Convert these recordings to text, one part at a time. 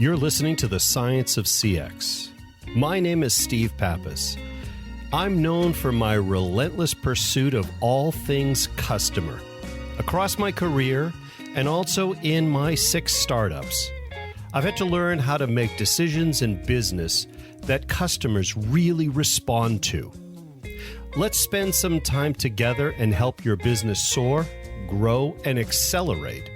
You're listening to The Science of CX. My name is Steve Pappas. I'm known for my relentless pursuit of all things customer. Across my career, and also in my 6 startups, I've had to learn how to make decisions in business that customers really respond to. Let's spend some time together and help your business soar, grow, and accelerate.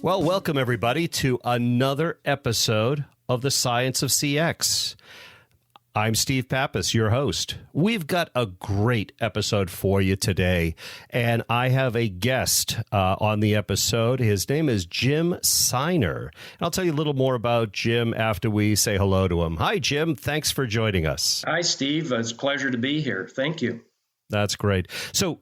Well, welcome everybody to another episode of The Science of CX. I'm Steve Pappas, your host. We've got a great episode for you today, and I have a guest on the episode. His name is Jim Sinur. And I'll tell you a little more about Jim after we say hello to him. Hi, Jim. Thanks for joining us. Hi, Steve. It's a pleasure to be here. Thank you. That's great. So,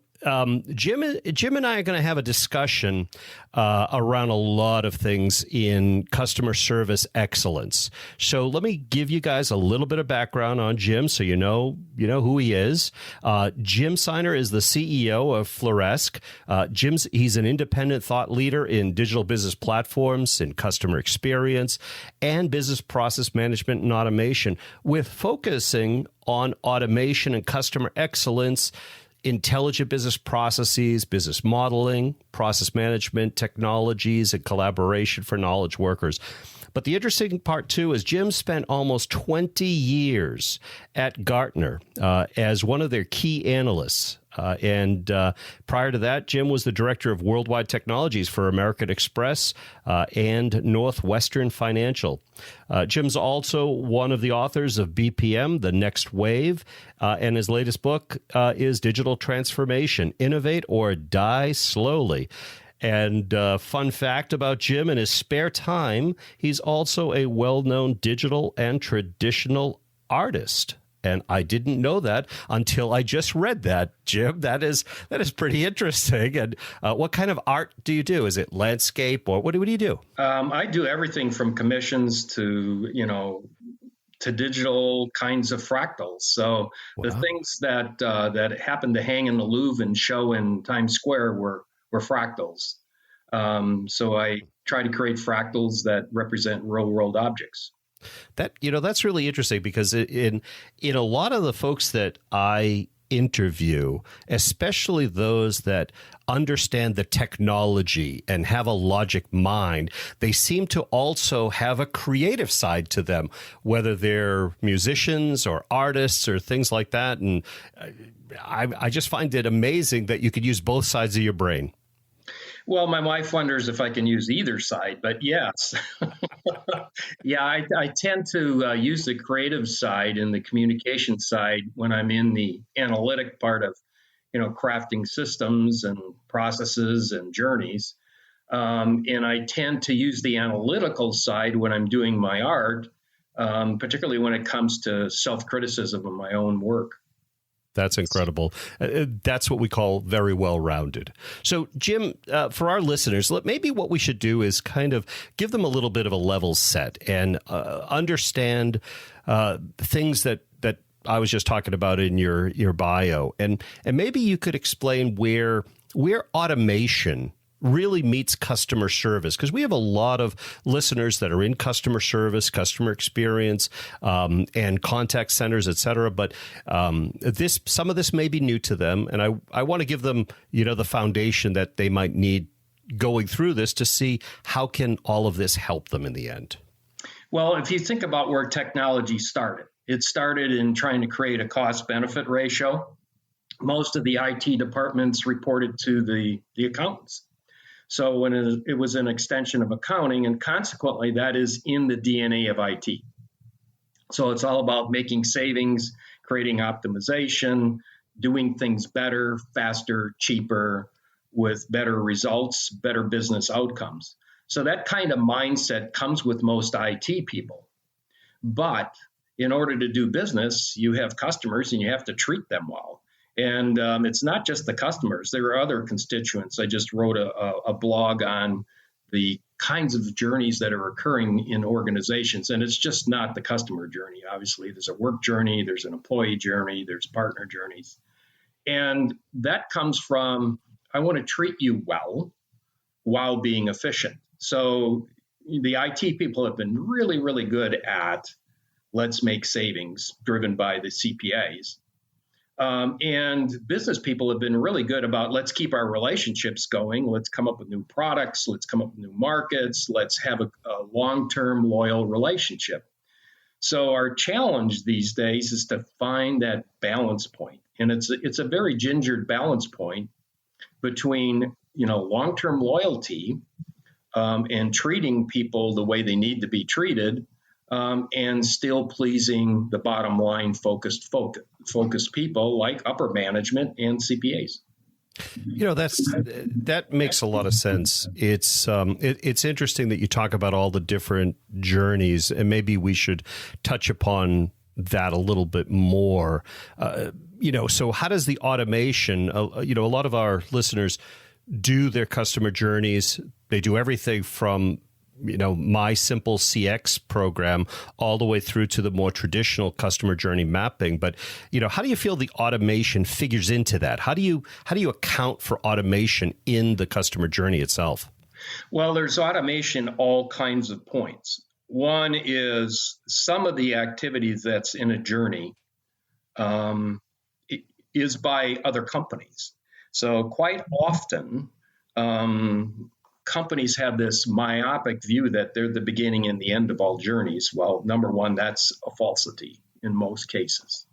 Jim and I are going to have a discussion around a lot of things in customer service excellence. So let me give you guys a little bit of background on Jim so you know who he is. Jim Sinur is the CEO of Fleuresque. He's an independent thought leader in digital business platforms, in customer experience, and business process management and automation, with focusing on automation and customer excellence, intelligent business processes, business modeling, process management, technologies, and collaboration for knowledge workers. But the interesting part, too, is Jim spent almost 20 years at Gartner as one of their key analysts. And prior to that, Jim was the director of worldwide technologies for American Express and Northwestern Financial. Jim's also one of the authors of BPM, The Next Wave, and his latest book is Digital Transformation, Innovate or Die Slowly. And fun fact about Jim, in his spare time, he's also a well-known digital and traditional artist. And I didn't know that until I just read that, Jim. That is pretty interesting. And what kind of art do you do? Is it landscape, or what do you do? I do everything from commissions to digital kinds of fractals. So The things that happened to hang in the Louvre and show in Times Square were fractals. So I try to create fractals that represent real-world objects. That's really interesting, because in a lot of the folks that I interview, especially those that understand the technology and have a logic mind, they seem to also have a creative side to them, whether they're musicians or artists or things like that. And I just find it amazing that you could use both sides of your brain. Well, my wife wonders if I can use either side, but yes. Yeah, I tend to use the creative side and the communication side when I'm in the analytic part of, crafting systems and processes and journeys. And I tend to use the analytical side when I'm doing my art, particularly when it comes to self-criticism of my own work. That's incredible. That's what we call very well-rounded. So, Jim, for our listeners, maybe what we should do is kind of give them a little bit of a level set and understand things that I was just talking about in your bio, and maybe you could explain where automation really meets customer service, because we have a lot of listeners that are in customer service, customer experience, and contact centers, et cetera. But some of this may be new to them, and I want to give them, the foundation that they might need going through this to see how can all of this help them in the end. Well, if you think about where technology started, it started in trying to create a cost-benefit ratio. Most of the IT departments reported to the accountants. So when it was an extension of accounting, and consequently, that is in the DNA of IT. So it's all about making savings, creating optimization, doing things better, faster, cheaper, with better results, better business outcomes. So that kind of mindset comes with most IT people. But in order to do business, you have customers and you have to treat them well. And it's not just the customers. There are other constituents. I just wrote a blog on the kinds of journeys that are occurring in organizations. And it's just not the customer journey. Obviously, there's a work journey, there's an employee journey, there's partner journeys. And that comes from, I want to treat you well while being efficient. So the IT people have been really, really good at let's make savings driven by the CPAs. And business people have been really good about let's keep our relationships going. Let's come up with new products. Let's come up with new markets. Let's have a long-term loyal relationship. So our challenge these days is to find that balance point. And it's a very gingered balance point between, long-term loyalty and treating people the way they need to be treated, and still pleasing the bottom line focused people like upper management and CPAs. That makes a lot of sense. It's interesting that you talk about all the different journeys, and maybe we should touch upon that a little bit more. So how does the automation? A lot of our listeners do their customer journeys. They do everything from my simple CX program all the way through to the more traditional customer journey mapping. But, how do you feel the automation figures into that? How do you account for automation in the customer journey itself? Well, there's automation all kinds of points. One is some of the activities that's in a journey is by other companies. So quite often, companies have this myopic view that they're the beginning and the end of all journeys. Well, number one, that's a falsity in most cases.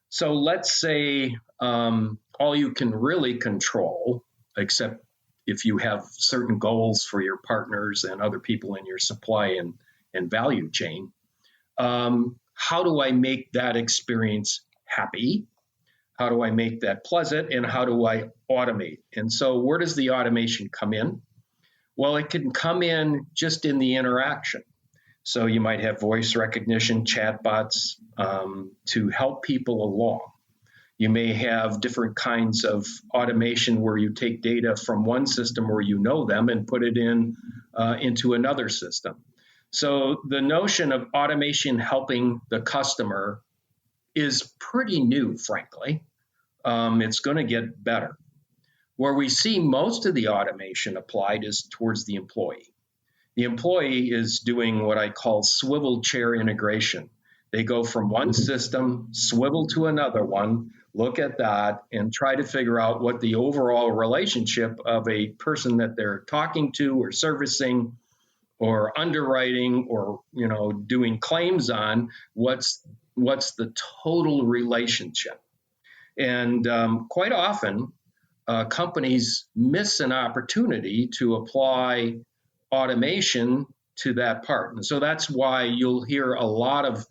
So let's say all you can really control, except if you have certain goals for your partners and other people in your supply and value chain, how do I make that experience happy? How do I make that pleasant? And how do I automate? And so where does the automation come in? Well, it can come in just in the interaction. So you might have voice recognition, chatbots to help people along. You may have different kinds of automation where you take data from one system where you know them and put it into another system. So the notion of automation helping the customer is pretty new, frankly. It's going to get better. Where we see most of the automation applied is towards the employee. The employee is doing what I call swivel chair integration. They go from one system, swivel to another one, look at that, and try to figure out what the overall relationship of a person that they're talking to or servicing or underwriting or doing claims on, what's the total relationship. And quite often, companies miss an opportunity to apply automation to that part. And so that's why you'll hear a lot of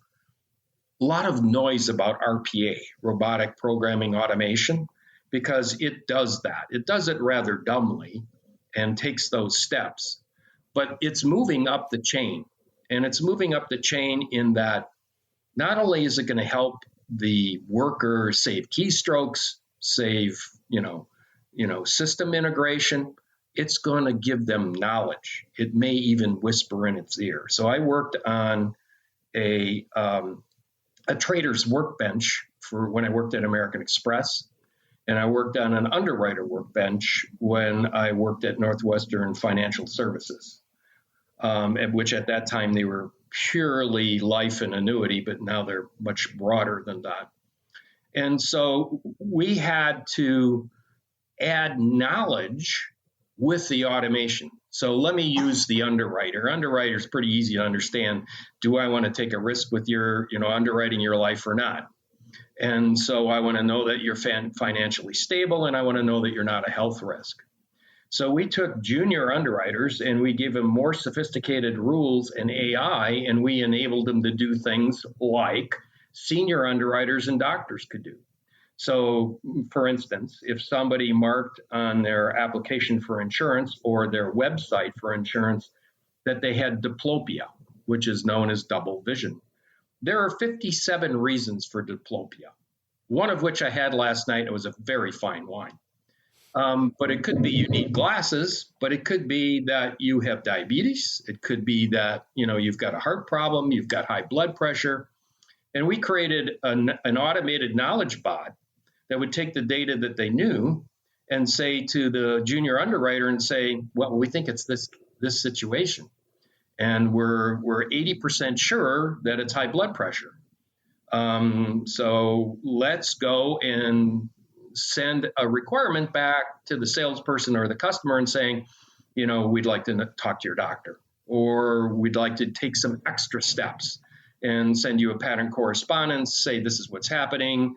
noise about RPA, robotic programming automation, because it does that. It does it rather dumbly and takes those steps, but it's moving up the chain. And it's moving up the chain in that not only is it going to help the worker save keystrokes, save, system integration, it's going to give them knowledge. It may even whisper in its ear. So I worked on a trader's workbench for when I worked at American Express, and I worked on an underwriter workbench when I worked at Northwestern Financial Services, which at that time they were purely life and annuity, but now they're much broader than that. And so we had to add knowledge with the automation. So let me use the underwriter. Underwriter is pretty easy to understand. Do I want to take a risk with your, underwriting your life or not? And so I want to know that you're financially stable, and I want to know that you're not a health risk. So we took junior underwriters and we gave them more sophisticated rules and AI, and we enabled them to do things like senior underwriters and doctors could do. So, for instance, if somebody marked on their application for insurance or their website for insurance that they had diplopia, which is known as double vision, there are 57 reasons for diplopia, one of which I had last night. It was a very fine wine. But it could be you need glasses, but it could be that you have diabetes. It could be that, you've got a heart problem, you've got high blood pressure. And we created an automated knowledge bot that would take the data that they knew and say to the junior underwriter and say, well, we think it's this situation. And we're 80% sure that it's high blood pressure. So let's go and send a requirement back to the salesperson or the customer and saying, we'd like to talk to your doctor, or we'd like to take some extra steps and send you a pattern correspondence, say this is what's happening.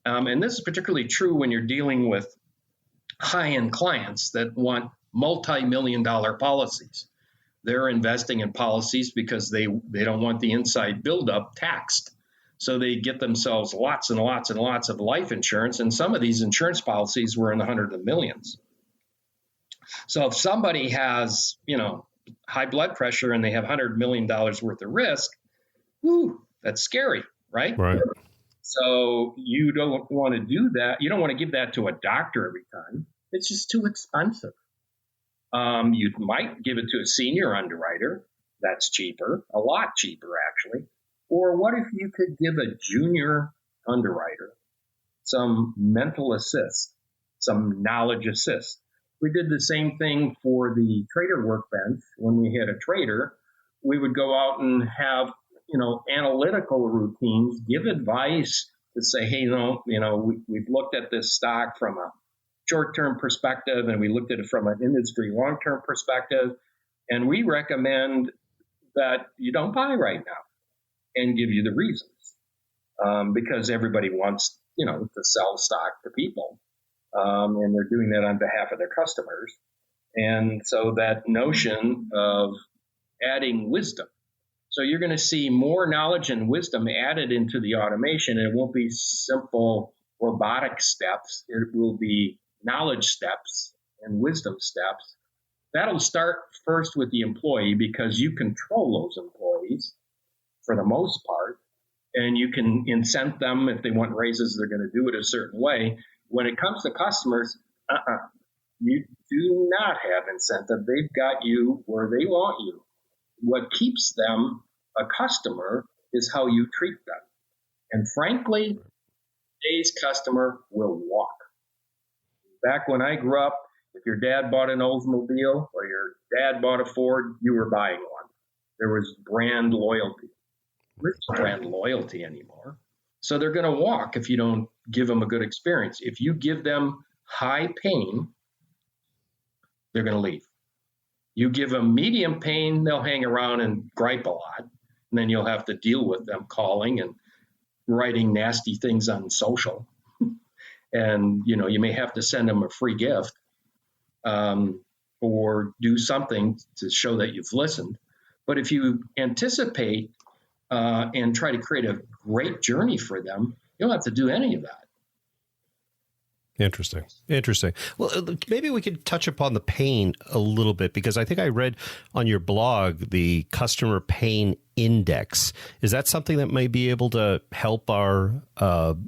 And this is particularly true when you're dealing with high-end clients that want multi-million-dollar policies. They're investing in policies because they don't want the inside buildup taxed. So they get themselves lots and lots and lots of life insurance, and some of these insurance policies were in the hundreds of millions. So if somebody has, high blood pressure and they have $100 million worth of risk, that's scary, right? Right. So you don't want to do that. You don't want to give that to a doctor every time. It's just too expensive. You might give it to a senior underwriter. That's cheaper, a lot cheaper actually. Or what if you could give a junior underwriter some mental assist, some knowledge assist? We did the same thing for the trader workbench. When we had a trader, we would go out and have, analytical routines, give advice to say, hey, we've looked at this stock from a short-term perspective, and we looked at it from an industry long-term perspective, and we recommend that you don't buy right now, and give you the reasons, because everybody wants, to sell stock to people, and they're doing that on behalf of their customers. And so that notion of adding wisdom. So you're going to see more knowledge and wisdom added into the automation. It won't be simple robotic steps. It will be knowledge steps and wisdom steps. That'll start first with the employee, because you control those employees for the most part, and you can incent them. If they want raises, they're going to do it a certain way. When it comes to customers, you do not have incentive. They've got you where they want you. What keeps them a customer is how you treat them. And frankly, today's customer will walk. Back when I grew up, if your dad bought an Oldsmobile or your dad bought a Ford, you were buying one. There was brand loyalty. There's no brand loyalty anymore. So they're going to walk if you don't give them a good experience. If you give them high pain, they're going to leave. You give them medium pain, they'll hang around and gripe a lot. And then you'll have to deal with them calling and writing nasty things on social. And, you may have to send them a free gift, or do something to show that you've listened. But if you anticipate and try to create a great journey for them, you don't have to do any of that. Interesting. Well, maybe we could touch upon the pain a little bit, because I think I read on your blog the customer pain index. Is that something that may be able to help our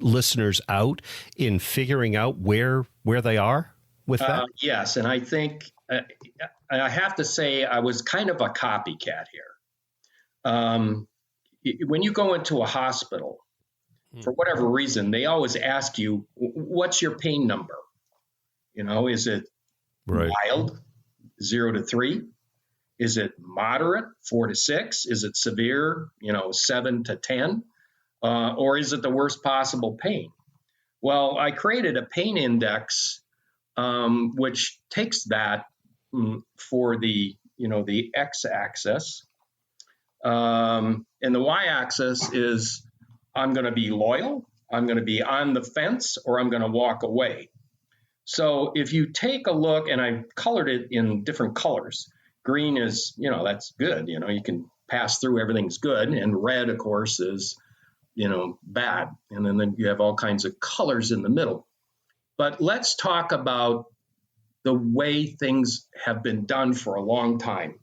listeners out in figuring out where they are with that? Yes. And I think I have to say I was kind of a copycat here. When you go into a hospital, for whatever reason, they always ask you, what's your pain number? Is it mild, 0 to 3? Is it moderate, 4 to 6? Is it severe, 7 to 10? Or is it the worst possible pain? Well, I created a pain index, which takes that for the x-axis. And the y-axis is, I'm going to be loyal, I'm going to be on the fence, or I'm going to walk away. So if you take a look, and I colored it in different colors. Green is, that's good. You can pass through, everything's good. And red, of course, is, bad. And then you have all kinds of colors in the middle. But let's talk about the way things have been done for a long time.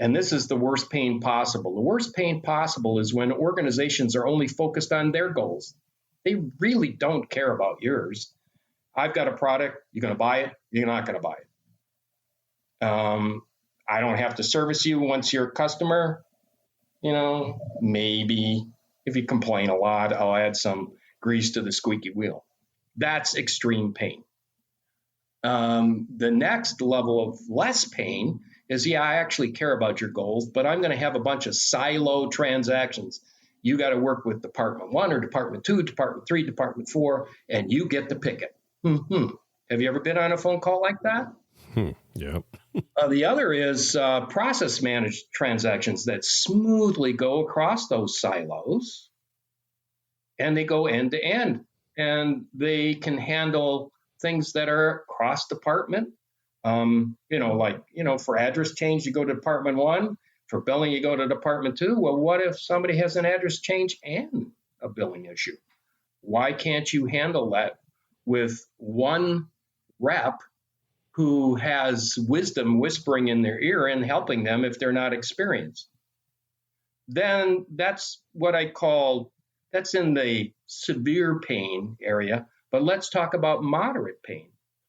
And this is the worst pain possible. The worst pain possible is when organizations are only focused on their goals. They really don't care about yours. I've got a product. You're going to buy it. You're not going to buy it. I don't have to service you once you're a customer. Maybe if you complain a lot, I'll add some grease to the squeaky wheel. That's extreme pain. The next level of less pain is, I actually care about your goals, but I'm going to have a bunch of silo transactions. You got to work with Department 1 or Department 2, Department 3, Department 4, and you get to pick it. Have you ever been on a phone call like that? Yep. The other is process managed transactions that smoothly go across those silos, and they go end to end, and they can handle things that are cross department. For address change, you go to Department 1. For billing, you go to Department 2. Well, what if somebody has an address change and a billing issue? Why can't you handle that with one rep who has wisdom whispering in their ear and helping them if they're not experienced? Then that's what I call, that's in the severe pain area. But let's talk about moderate pain.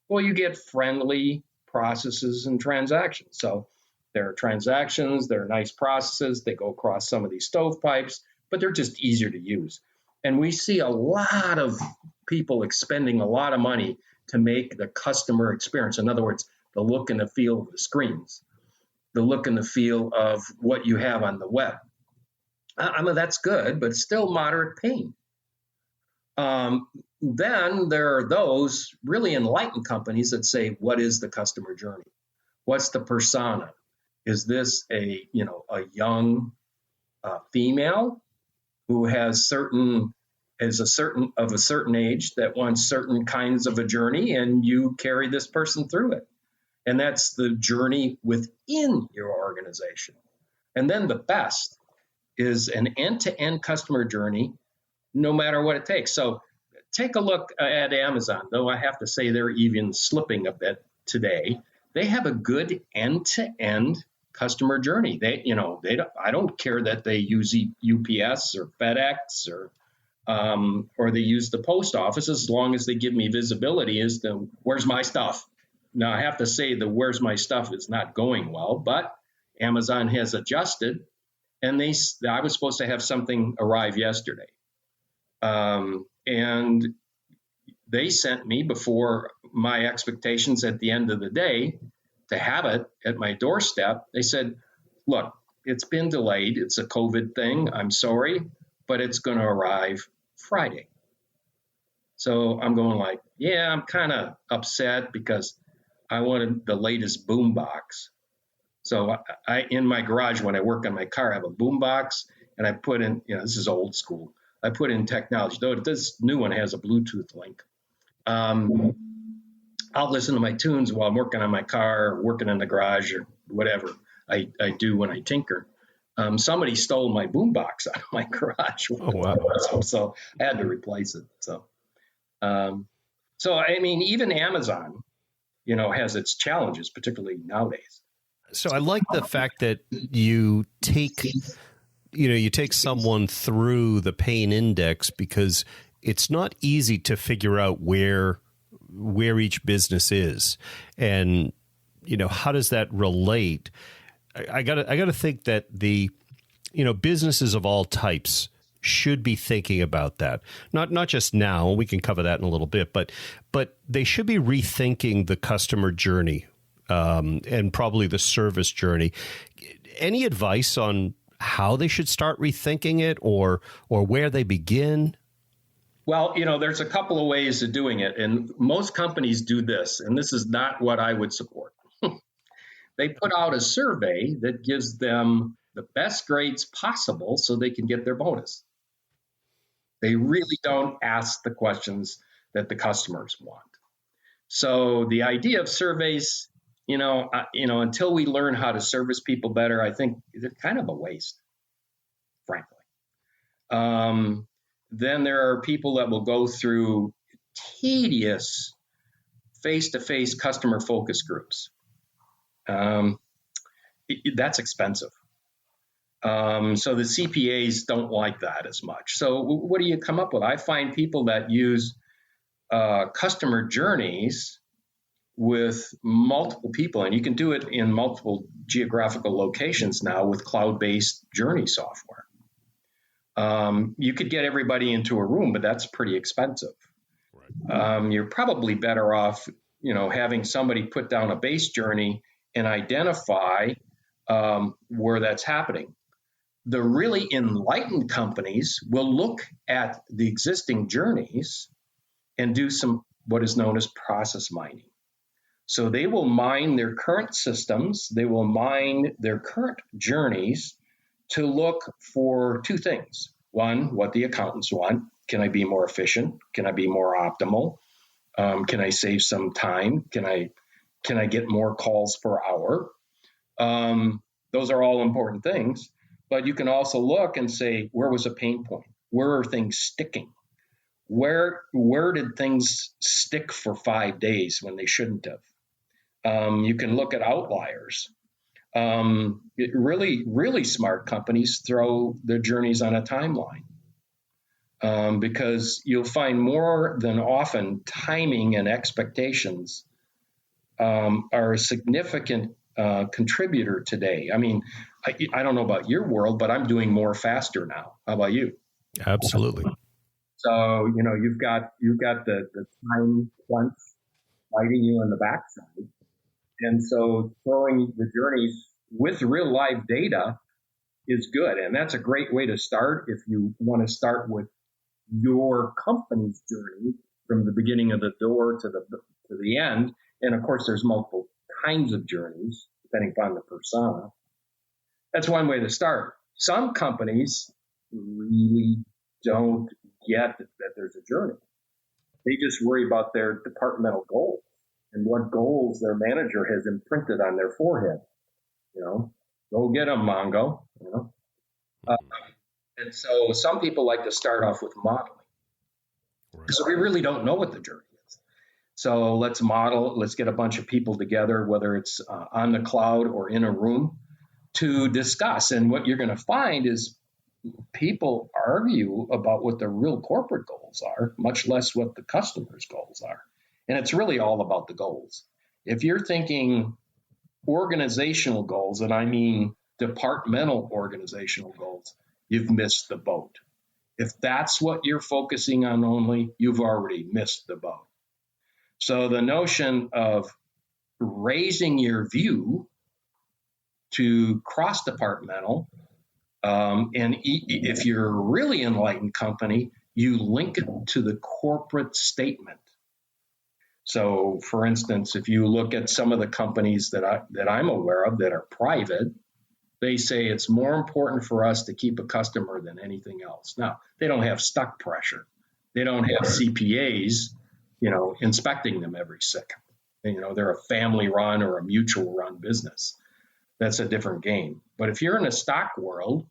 Well, you get friendly processes and transactions. So there are transactions, there are nice processes, they go across some of these stovepipes, but they're just easier to use. And we see a lot of people expending a lot of money to make the customer experience. In other words, the look and the feel of the screens, the look and the feel of what you have on the web. That's good, but still moderate pain. Then there are those really enlightened companies that say, what is the customer journey? What's the persona? Is this a young female who has a certain age that wants certain kinds of a journey, and you carry this person through it? And that's the journey within your organization. And then the best is an end-to-end customer journey, no matter what it takes. So take a look at Amazon, though I have to say they're even slipping a bit today. They have a good end-to-end customer journey. I don't care that they use UPS or FedEx or they use the post office, as long as they give me visibility as to where's my stuff. Now, I have to say the where's my stuff is not going well, but Amazon has adjusted, and I was supposed to have something arrive yesterday. And they sent me, before my expectations at the end of the day, to have it at my doorstep. They said, look, it's been delayed. It's a COVID thing. I'm sorry, but it's going to arrive Friday. So I'm going like, I'm kind of upset because I wanted the latest boom box. So I in my garage, when I work on my car, I have a boom box, and I put in, this is old school. I put in technology, though this new one has a Bluetooth link. I'll listen to my tunes while I'm working on my car, or working in the garage, or whatever I do when I tinker. Somebody stole my boombox out of my garage. Oh, wow. So I had to replace it. So I mean, even Amazon, has its challenges, particularly nowadays. So I like the fact that you take someone through the pain index, because it's not easy to figure out where each business is, and how does that relate. I gotta think that the businesses of all types should be thinking about that. Not just now, we can cover that in a little bit, but they should be rethinking the customer journey, and probably the service journey. Any advice on how they should start rethinking it, or where they begin? Well, there's a couple of ways of doing it, and most companies do this, and this is not what I would support. They put out a survey that gives them the best grades possible so they can get their bonus. They really don't ask the questions that the customers want. So the idea of surveys, until we learn how to service people better, I think it's kind of a waste, frankly. Then there are people that will go through tedious face-to-face customer focus groups. That's expensive. So the CPAs don't like that as much. So what do you come up with? I find people that use customer journeys with multiple people, and you can do it in multiple geographical locations now with cloud-based journey software. You could get everybody into a room, but that's pretty expensive. you're probably better off, having somebody put down a base journey and identify where that's happening. The really enlightened companies will look at the existing journeys and do some what is known as process mining. So they will mine their current systems, they will mine their current journeys to look for two things. One, what the accountants want. Can I be more efficient? Can I be more optimal? Can I save some time? Can I get more calls per hour? Those are all important things. But you can also look and say, where was a pain point? Where are things sticking? Where did things stick for 5 days when they shouldn't have? You can look at outliers. Really smart companies throw their journeys on a timeline because you'll find more than often timing and expectations are a significant contributor today. I mean, I don't know about your world, but I'm doing more faster now. How about you? Absolutely. So, you've got the time crunch biting you in the backside. And so throwing the journeys with real live data is good. And that's a great way to start if you want to start with your company's journey from the beginning of the door to the end. And of course, there's multiple kinds of journeys depending upon the persona. That's one way to start. Some companies really don't get that there's a journey. They just worry about their departmental goals and what goals their manager has imprinted on their forehead. Go get them, Mongo. And so some people like to start off with modeling. Right. So we really don't know what the journey is. So let's model, let's get a bunch of people together, whether it's on the cloud or in a room, to discuss. And what you're going to find is people argue about what the real corporate goals are, much less what the customer's goals are. And it's really all about the goals. If you're thinking organizational goals, and I mean departmental organizational goals, you've missed the boat. If that's what you're focusing on only, you've already missed the boat. So the notion of raising your view to cross-departmental, and if you're a really enlightened company, you link it to the corporate statement. So, for instance, if you look at some of the companies that I'm aware of that are private, they say it's more important for us to keep a customer than anything else. Now, they don't have stock pressure. They don't have CPAs, inspecting them every second. They're a family-run or a mutual-run business. That's a different game. But if you're in a stock world,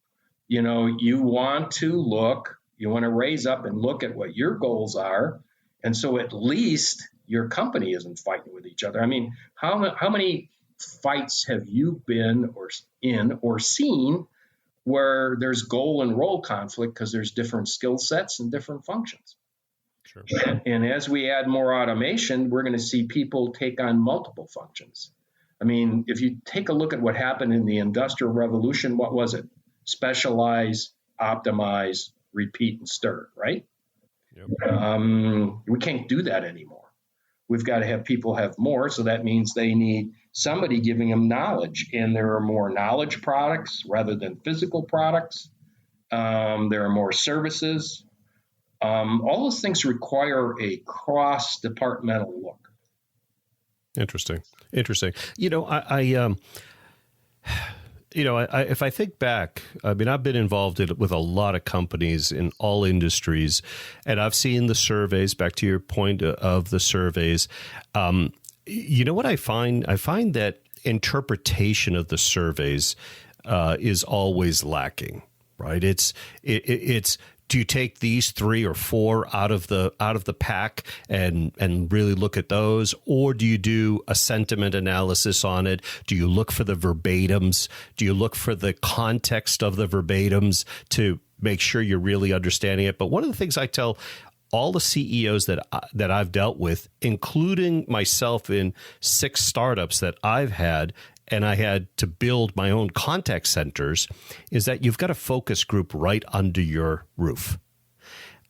you want to raise up and look at what your goals are. And so at least your company isn't fighting with each other. I mean, how many fights have you been or seen where there's goal and role conflict because there's different skill sets and different functions? Sure. And as we add more automation, we're going to see people take on multiple functions. I mean, if you take a look at what happened in the Industrial Revolution, what was it? Specialize, optimize, repeat, and stir, right? Yep. We can't do that anymore. We've got to have people have more, so that means they need somebody giving them knowledge. And there are more knowledge products rather than physical products. There are more services. All those things require a cross-departmental look. Interesting. If I think back, I mean, I've been involved with a lot of companies in all industries, and I've seen the surveys. Back to your point of the surveys, what I find? I find that interpretation of the surveys is always lacking. Right? It's do you take these 3 or 4 out of the pack and really look at those, or do you do a sentiment analysis on it? Do you look for the verbatims? Do you look for the context of the verbatims to make sure you're really understanding it? But one of the things I tell all the CEOs that I've dealt with, including myself in 6 startups that I've had, and I had to build my own contact centers, is that you've got a focus group right under your roof.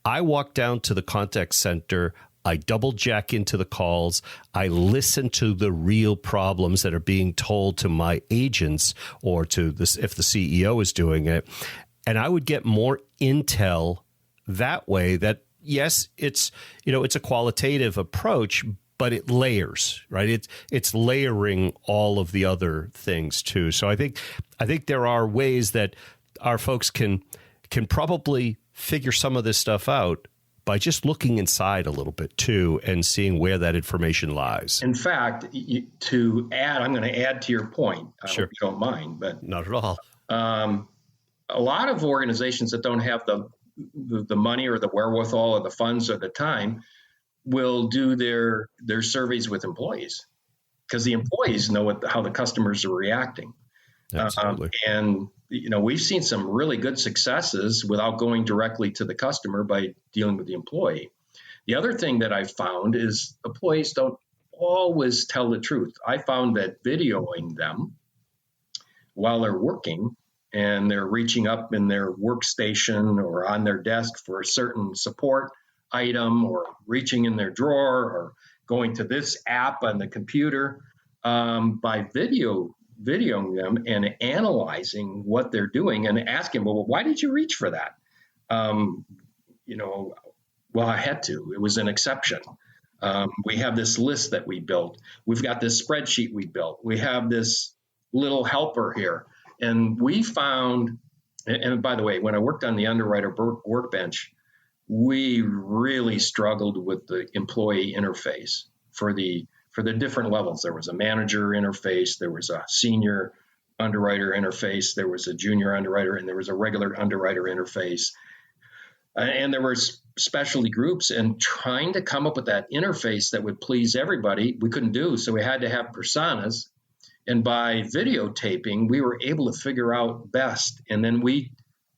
I walk down to the contact center I double jack into the calls. I listen to the real problems that are being told to my agents or to this, if the CEO is doing it. And I would get more intel that way. That, yes, it's a qualitative approach, but it layers, right? It's layering all of the other things too. So I think there are ways that our folks can probably figure some of this stuff out by just looking inside a little bit too and seeing where that information lies. In fact, I'm going to add to your point. Sure. I hope you don't mind, but Not at all. A lot of organizations that don't have the money or the wherewithal or the funds or the time will do their surveys with employees, because the employees know how the customers are reacting. Absolutely. And we've seen some really good successes without going directly to the customer by dealing with the employee. The other thing that I've found is employees don't always tell the truth. I found that videoing them while they're working and they're reaching up in their workstation or on their desk for a certain support item, or reaching in their drawer, or going to this app on the computer, by videoing them and analyzing what they're doing and asking, well, why did you reach for that? Well, I had to. It was an exception. We have this list that we built. We've got this spreadsheet we built. We have this little helper here. And we found, and by the way, when I worked on the underwriter workbench, we really struggled with the employee interface for the different levels. There was a manager interface, there was a senior underwriter interface, there was a junior underwriter, and there was a regular underwriter interface. And there were specialty groups, and trying to come up with that interface that would please everybody, we couldn't do. So we had to have personas. And by videotaping, we were able to figure out best. And then we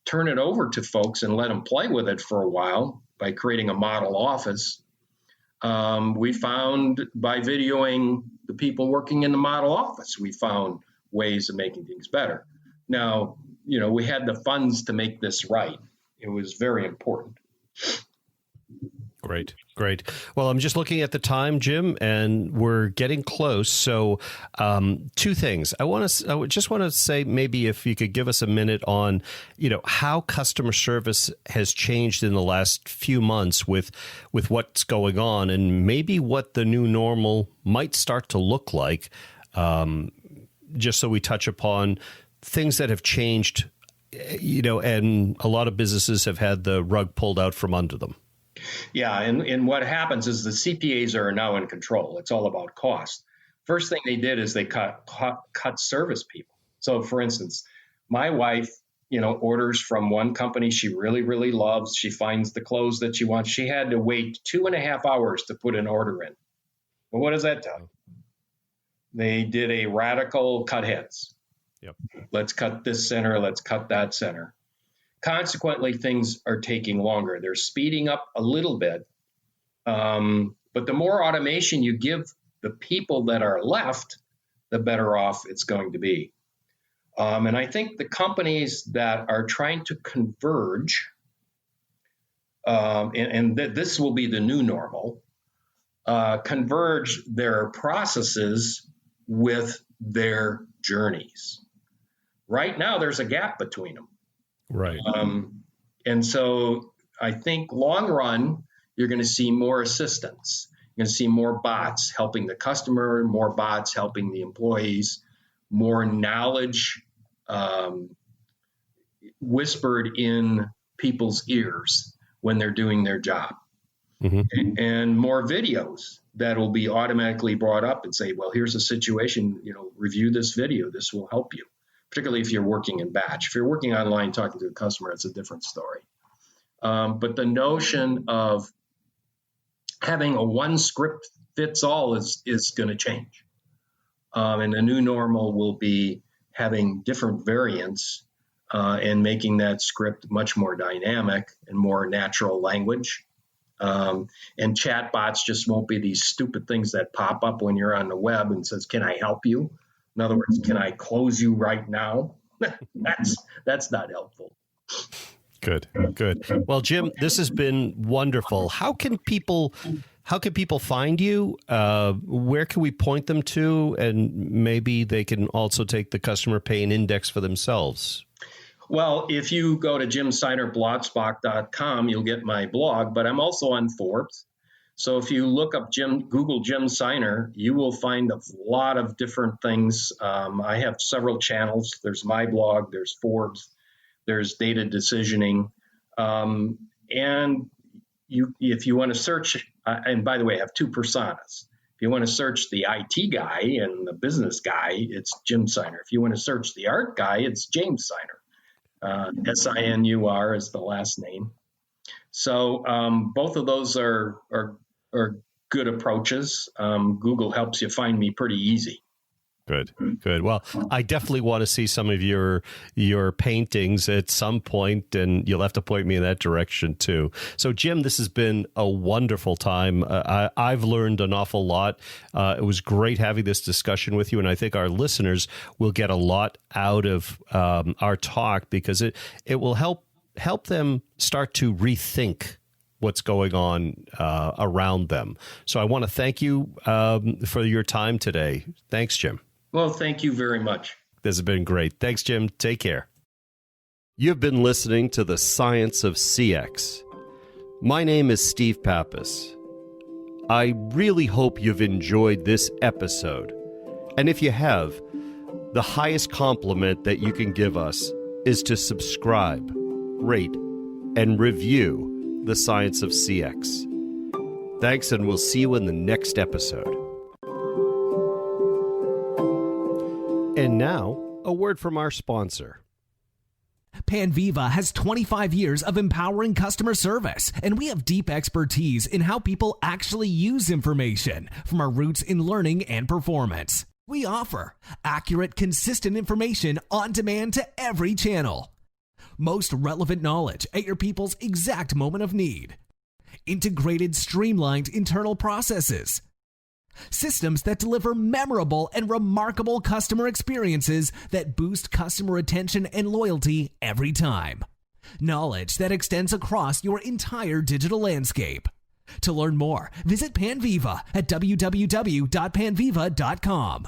turn it over to folks and let them play with it for a while by creating a model office. We found by videoing the people working in the model office, we found ways of making things better. Now, we had the funds to make this right. It was very important. Great. Well, I'm just looking at the time, Jim, and we're getting close. So, two things. I just want to say, maybe if you could give us a minute on, how customer service has changed in the last few months with what's going on, and maybe what the new normal might start to look like. Just so we touch upon things that have changed, and a lot of businesses have had the rug pulled out from under them. Yeah, and what happens is the CPAs are now in control. It's all about cost. First thing they did is they cut service people. So, for instance, my wife, orders from one company she really, really loves. She finds the clothes that she wants. She had to wait 2.5 hours to put an order in. Well, what does that tell you? They did a radical cut heads. Yep. Let's cut this center. Let's cut that center. Consequently, things are taking longer. They're speeding up a little bit. But the more automation you give the people that are left, the better off it's going to be. And I think the companies that are trying to converge, and this will be the new normal, converge their processes with their journeys. Right now, there's a gap between them. Right. And so I think long run, you're going to see more assistance. You're going to see more bots helping the customer, more bots helping the employees, more knowledge whispered in people's ears when they're doing their job. Mm-hmm. And more videos that will be automatically brought up and say, well, here's a situation, review this video. This will help you. Particularly if you're working in batch. If you're working online talking to a customer, it's a different story. But the notion of having a one script fits all is going to change. And the new normal will be having different variants and making that script much more dynamic and more natural language. And chatbots just won't be these stupid things that pop up when you're on the web and says, can I help you? In other words, can I close you right now? That's not helpful. Good. Well, Jim, this has been wonderful. How can people How can people find you? Where can we point them to? And maybe they can also take the customer pain index for themselves. Well, if you go to jimsinerblogspot.com, you'll get my blog, but I'm also on Forbes. So if you look up Google Jim Sinur, you will find a lot of different things. I have several channels. There's my blog, there's Forbes, there's data decisioning. And if you want to search, and by the way, I have two personas. If you want to search the IT guy and the business guy, it's Jim Sinur. If you want to search the art guy, it's James Sinur. Sinur is the last name. So both of those are good approaches. Google helps you find me pretty easy. Good. Well, I definitely want to see some of your paintings at some point, and you'll have to point me in that direction too. So, Jim, this has been a wonderful time. I've learned an awful lot. It was great having this discussion with you, and I think our listeners will get a lot out of our talk, because it will help them start to rethink what's going on around them. So I want to thank you for your time today. Thanks, Jim. Well, thank you very much. This has been great. Thanks, Jim. Take care. You've been listening to The Science of CX. My name is Steve Pappas. I really hope you've enjoyed this episode. And if you have, the highest compliment that you can give us is to subscribe, rate, and review The Science of CX. Thanks, and we'll see you in the next episode. And now, a word from our sponsor. Panviva has 25 years of empowering customer service, and we have deep expertise in how people actually use information, from our roots in learning and performance. We offer accurate, consistent information on demand to every channel. Most relevant knowledge at your people's exact moment of need. Integrated, streamlined internal processes. Systems that deliver memorable and remarkable customer experiences that boost customer attention and loyalty every time. Knowledge that extends across your entire digital landscape. To learn more, visit Panviva at www.panviva.com.